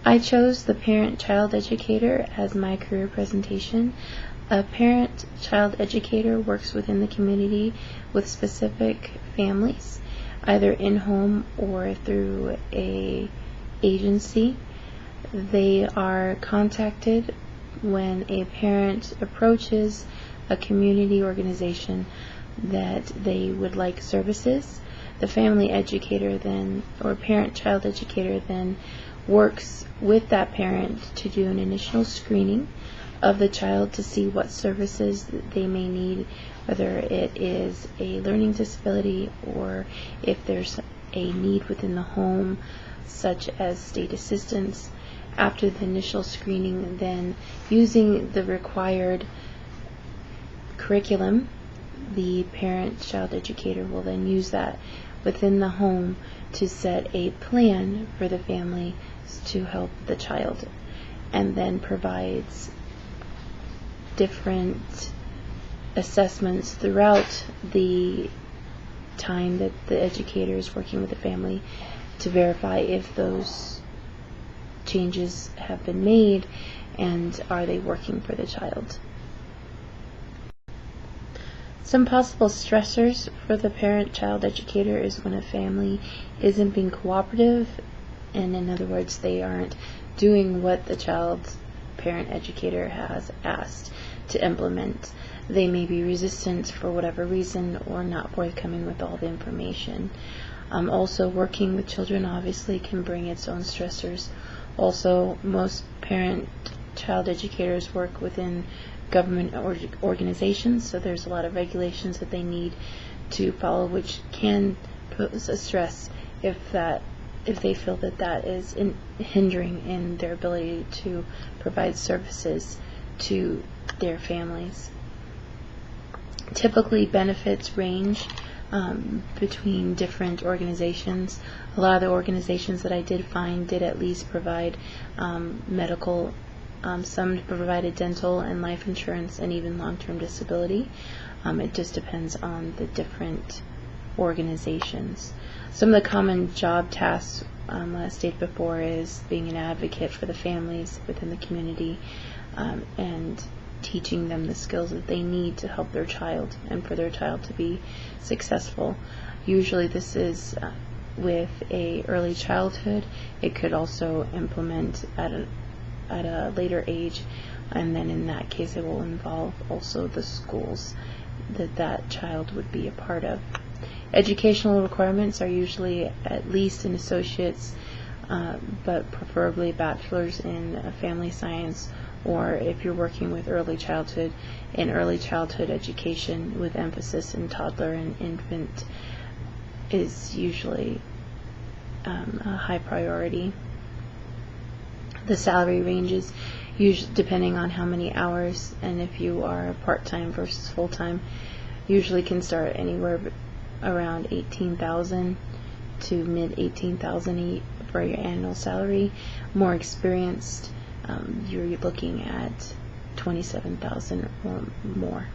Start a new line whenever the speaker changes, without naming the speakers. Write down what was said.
I chose the parent-child educator as my career presentation. A parent-child educator works within the community with specific families, either in-home or through a agency. They are contacted when a parent approaches a community organization that they would like services. The family educator then, or parent-child educator then, works with that parent to do an initial screening of the child to see what services that they may need, whether it is a learning disability or if there's a need within the home, such as state assistance. After the initial screening, then using the required curriculum, the parent-child educator will then use that within the home to set a plan for the family to help the child, and then provides different assessments throughout the time that the educator is working with the family to verify if those changes have been made and are they working for the child. Some possible stressors for the parent-child educator is when a family isn't being cooperative, and in other words, they aren't doing what the child's parent educator has asked to implement. They may be resistant for whatever reason or not forthcoming with all the information. Also, working with children obviously can bring its own stressors. Also, most parent-child educators work within government organizations, so there's a lot of regulations that they need to follow, which can pose a stress if they feel that is hindering in their ability to provide services to their families. Typically, benefits range between different organizations. A lot of the organizations that I did find did at least provide medical. Some provided dental and life insurance and even long-term disability. It just depends on the different organizations. Some of the common job tasks, I stated before, is being an advocate for the families within the community and teaching them the skills that they need to help their child and for their child to be successful. Usually this is with a early childhood. It could also implement at a later age, and then in that case it will involve also the schools that child would be a part of. Educational requirements are usually at least an associate's, but preferably a bachelor's in family science, or if you're working with early childhood, in early childhood education with emphasis in toddler and infant is usually a high priority. The salary ranges, usually depending on how many hours, and if you are part-time versus full-time, usually can start anywhere around $18,000 to mid-$18,000 for your annual salary. More experienced, you're looking at $27,000 or more.